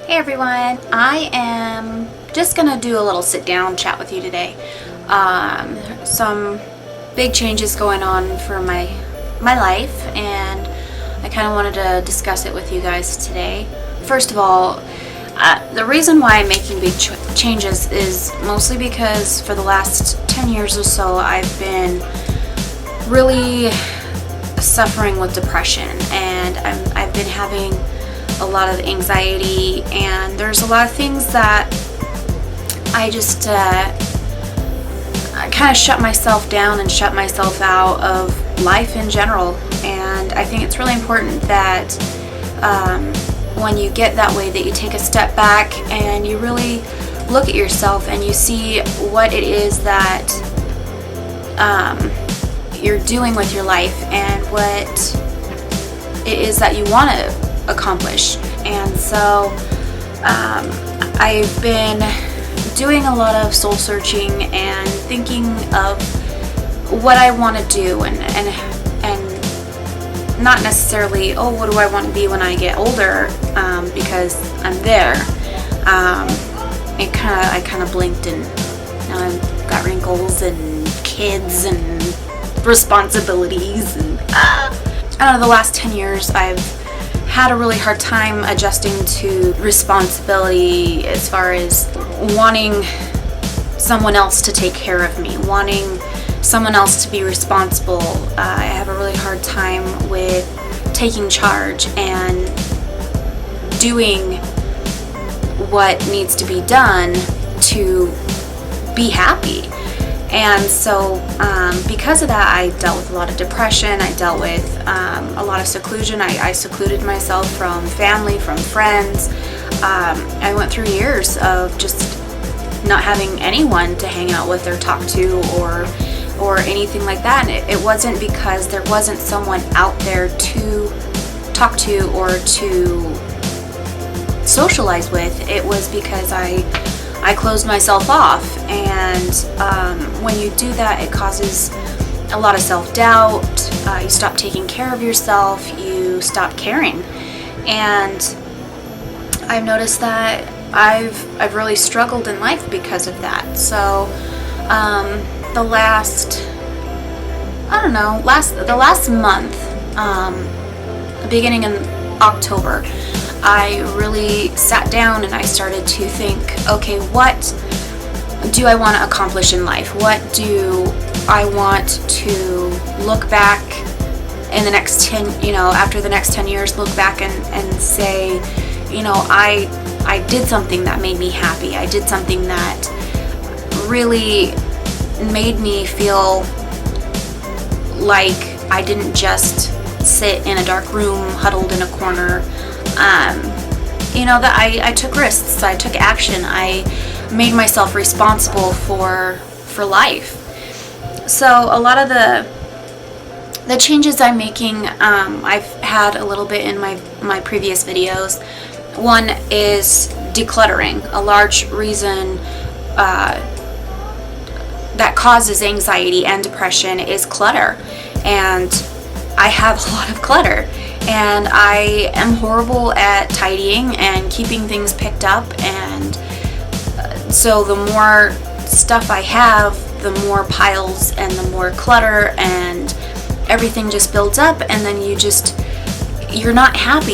Hey everyone, I am just gonna do a little sit down chat with you today. Some big changes going on for my life, and I kind of wanted to discuss it with you guys today. First of all, the reason why I'm making big changes is mostly because for the last 10 years or so I've been really suffering with depression, and I've been having a lot of anxiety, and there's a lot of things that I just I kind of shut myself down and shut myself out of life in general. And I think it's really important that when you get that way, that you take a step back and you really look at yourself and you see what it is that you're doing with your life and what it is that you want to accomplish. And so I've been doing a lot of soul searching and thinking of what I want to do, and not necessarily, oh, what do I want to be when I get older, because I'm there. I kind of blinked, and now I've got wrinkles and kids and responsibilities, and I don't know, the last 10 years I've had a really hard time adjusting to responsibility, as far as wanting someone else to take care of me, wanting someone else to be responsible. I have a really hard time with taking charge and doing what needs to be done to be happy. And so because of that, I dealt with a lot of depression. I dealt with a lot of seclusion. I secluded myself from family, from friends. I went through years of just not having anyone to hang out with or talk to, or anything like that. And it wasn't because there wasn't someone out there to talk to or to socialize with. It was because I closed myself off, and when you do that, it causes a lot of self-doubt. You stop taking care of yourself, you stop caring, and I've noticed that I've really struggled in life because of that. So the last month, beginning in October, I really sat down and I started to think, okay, what do I want to accomplish in life? What do I want to look back in the next 10, after the next 10 years, look back and say, I did something that made me happy. I did something that really made me feel like I didn't just sit in a dark room, huddled in a corner. That I took risks, I took action, I made myself responsible for life. So a lot of the changes I'm making, I've had a little bit in my previous videos. One is decluttering. A large reason that causes anxiety and depression is clutter, and I have a lot of clutter. And I am horrible at tidying and keeping things picked up, and so the more stuff I have, the more piles and the more clutter, and everything just builds up, and then you're not happy.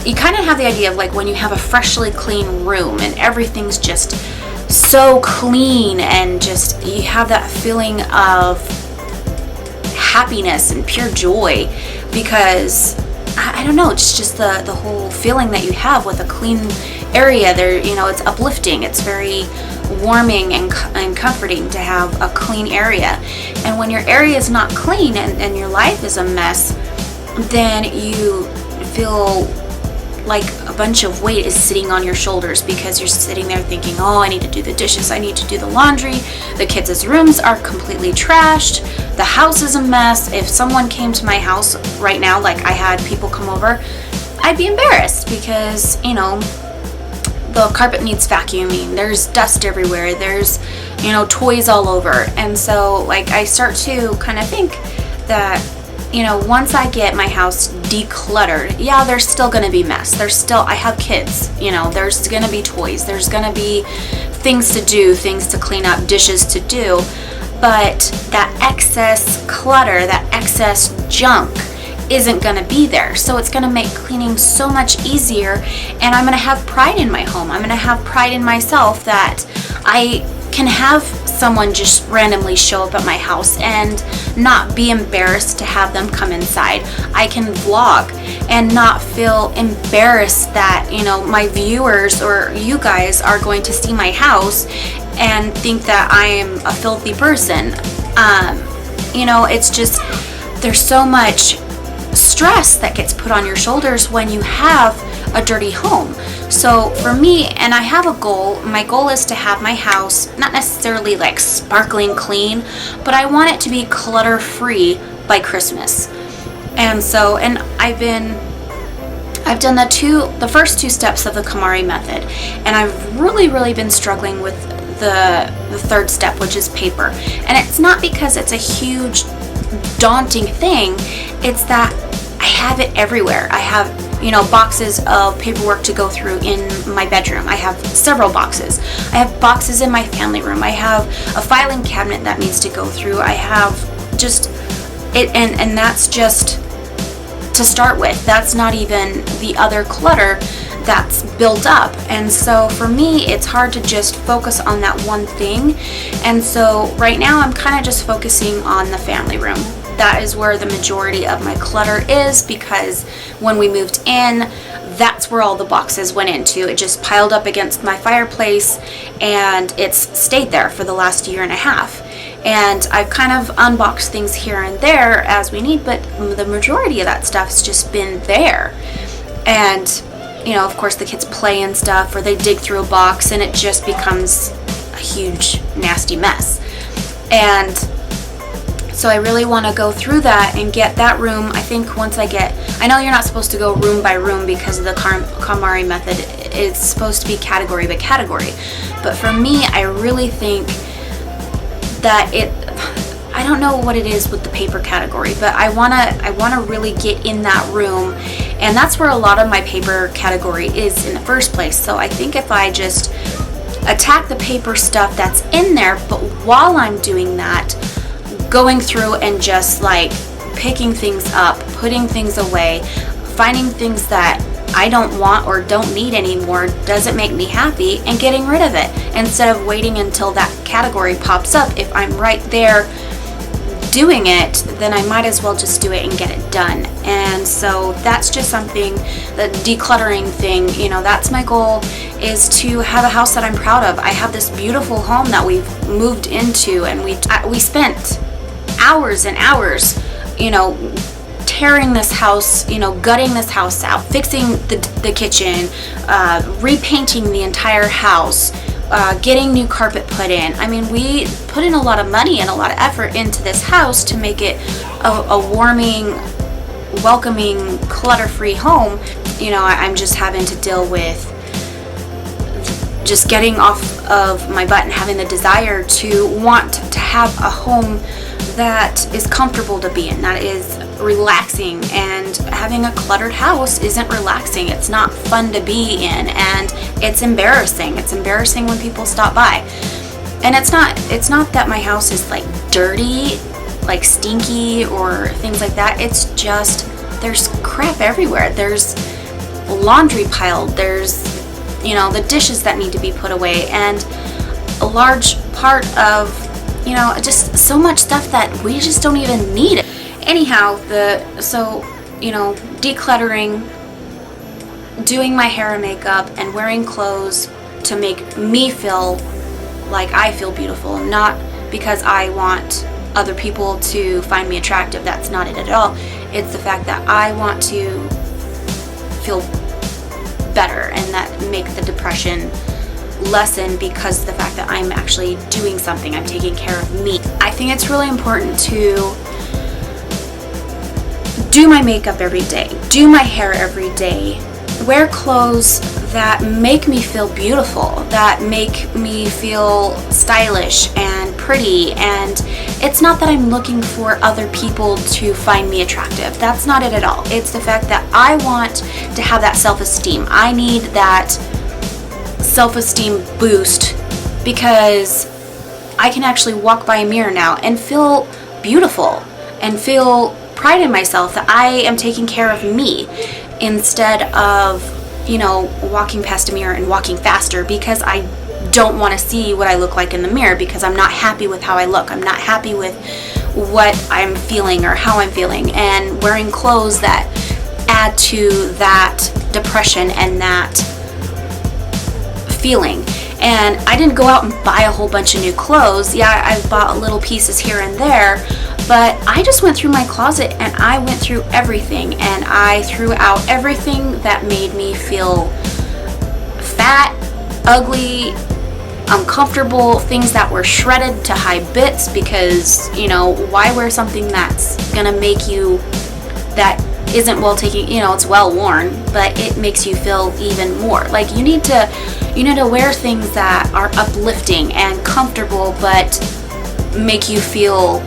You kind of have the idea of like when you have a freshly clean room and everything's just so clean, and just you have that feeling of happiness and pure joy, because I don't know, it's just the whole feeling that you have with a clean area there. It's uplifting, it's very warming and comforting to have a clean area. And when your area is not clean and your life is a mess, then you feel like a bunch of weight is sitting on your shoulders, because you're sitting there thinking, oh, I need to do the dishes, I need to do the laundry, the kids' rooms are completely trashed, the house is a mess. If someone came to my house right now, like I had people come over, I'd be embarrassed, because the carpet needs vacuuming, there's dust everywhere, there's toys all over. And so like I start to kind of think that once I get my house decluttered, yeah, there's still going to be mess. I have kids, there's going to be toys. There's going to be things to do, things to clean up, dishes to do. But that excess clutter, that excess junk isn't going to be there. So it's going to make cleaning so much easier, and I'm going to have pride in my home. I'm going to have pride in myself that I can have someone just randomly show up at my house and not be embarrassed to have them come inside. I can vlog and not feel embarrassed that, my viewers or you guys are going to see my house and think that I am a filthy person. It's just, there's so much stress that gets put on your shoulders when you have a dirty home. So for me, and I have a goal, my goal is to have my house not necessarily like sparkling clean, but I want it to be clutter free by Christmas. And I've done the first two steps of the KonMari method, and I've really been struggling with the third step, which is paper. And it's not because it's a huge daunting thing, it's that I have it everywhere. I have boxes of paperwork to go through in my bedroom. I have several boxes. I have boxes in my family room. I have a filing cabinet that needs to go through. I have just it, and that's just to start with. That's not even the other clutter that's built up. And so for me, it's hard to just focus on that one thing. And so right now I'm kind of just focusing on the family room. That is where the majority of my clutter is, because when we moved in, that's where all the boxes went into. It just piled up against my fireplace, and it's stayed there for the last year and a half. And I've kind of unboxed things here and there as we need, but the majority of that stuff's just been there. And of course the kids play and stuff, or they dig through a box and it just becomes a huge nasty mess. And so I really want to go through that and get that room. I think I know you're not supposed to go room by room because of the KonMari method. It's supposed to be category by category. But for me, I really think that I don't know what it is with the paper category, but I wanna really get in that room, and that's where a lot of my paper category is in the first place. So I think if I just attack the paper stuff that's in there, but while I'm doing that, going through and just like picking things up, putting things away, finding things that I don't want or don't need anymore, doesn't make me happy, and getting rid of it instead of waiting until that category pops up. If I'm right there doing it, then I might as well just do it and get it done. And so that's just something, the decluttering thing, that's my goal, is to have a house that I'm proud of. I have this beautiful home that we've moved into, and we spent hours and hours, tearing this house, gutting this house out, fixing the kitchen, repainting the entire house, getting new carpet put in. I mean, we put in a lot of money and a lot of effort into this house to make it a warming, welcoming, clutter-free home. I'm just having to deal with just getting off of my butt and having the desire to want to have a home that is comfortable to be in, that is relaxing. And having a cluttered house isn't relaxing. It's not fun to be in, and it's embarrassing. It's embarrassing when people stop by. And it's not that my house is like dirty, like stinky or things like that. It's just there's crap everywhere. There's laundry piled. There's the dishes that need to be put away, and a large part of just so much stuff that we just don't even need. Anyhow, decluttering, doing my hair and makeup, and wearing clothes to make me feel like I feel beautiful, not because I want other people to find me attractive. That's not it at all. It's the fact that I want to feel better, and that make the depression lessen because of the fact that I'm actually doing something. I'm taking care of me. I think it's really important to do my makeup every day, do my hair every day, wear clothes that make me feel beautiful, that make me feel stylish and pretty. And it's not that I'm looking for other people to find me attractive. That's not it at all. It's the fact that I want to have that self-esteem. I need that self-esteem boost because I can actually walk by a mirror now and feel beautiful and feel pride in myself that I am taking care of me, instead of, walking past a mirror and walking faster because I don't want to see what I look like in the mirror, because I'm not happy with how I look. I'm not happy with what I'm feeling or how I'm feeling, and wearing clothes that add to that depression and that feeling. And I didn't go out and buy a whole bunch of new clothes. Yeah, I bought little pieces here and there, but I just went through my closet and I went through everything, and I threw out everything that made me feel fat, ugly, uncomfortable, things that were shredded to high bits, because, why wear something that's gonna make you, that isn't well taken, it's well worn, but it makes you feel even more. Like, you need to wear things that are uplifting and comfortable, but make you feel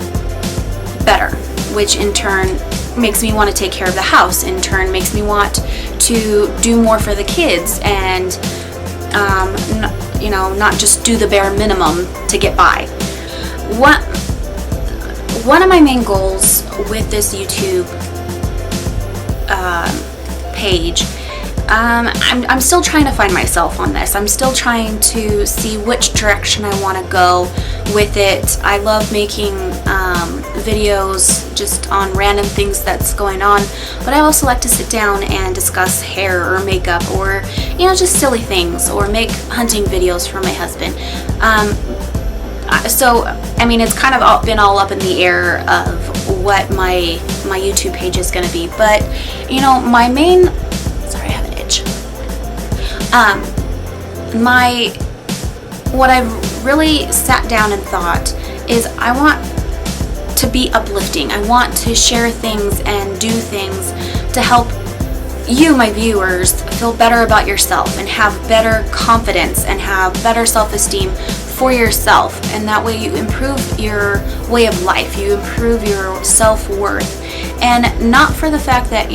better, which in turn makes me want to take care of the house, in turn makes me want to do more for the kids, and not just do the bare minimum to get by. One of my main goals with this YouTube page, I'm still trying to find myself on this. I'm still trying to see which direction I want to go with it. I love making videos just on random things that's going on, but I also like to sit down and discuss hair or makeup, or just silly things, or make hunting videos for my husband. So it's kind of been all up in the air of what my YouTube page is going to be, but my main, sorry, I have an itch. What I've really sat down and thought is I want to be uplifting. I want to share things and do things to help you, my viewers, feel better about yourself and have better confidence and have better self-esteem for yourself. And that way you improve your way of life, you improve your self-worth. And not for the fact that,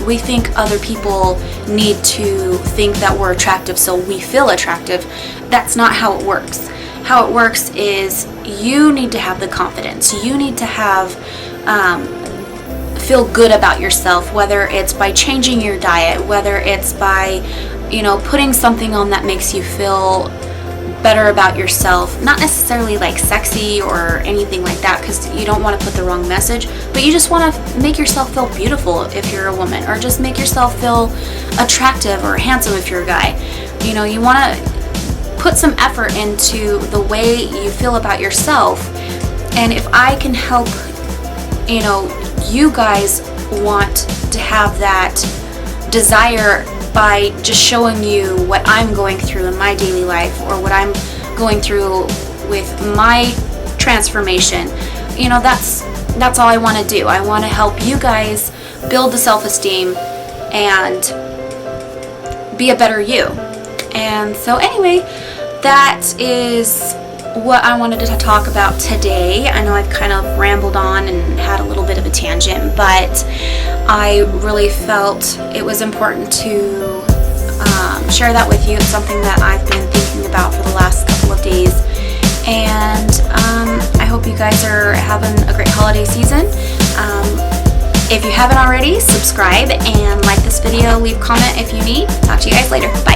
we think other people need to think that we're attractive so we feel attractive. That's not how it works. How it works is you need to have the confidence. You need to have feel good about yourself, whether it's by changing your diet, whether it's by putting something on that makes you feel better about yourself. Not necessarily like sexy or anything like that, because you don't want to put the wrong message, but you just want to make yourself feel beautiful if you're a woman, or just make yourself feel attractive or handsome if you're a guy. You want to put some effort into the way you feel about yourself. And if I can help you guys want to have that desire by just showing you what I'm going through in my daily life, or what I'm going through with my transformation, that's all I want to do. I want to help you guys build the self-esteem and be a better you. And so anyway, that is what I wanted to talk about today. I know I've kind of rambled on and had a little bit of a tangent, but I really felt it was important to share that with you. It's something that I've been thinking about for the last couple of days, and I hope you guys are having a great holiday season. If you haven't already, subscribe and like this video, leave a comment if you need. Talk to you guys later. Bye.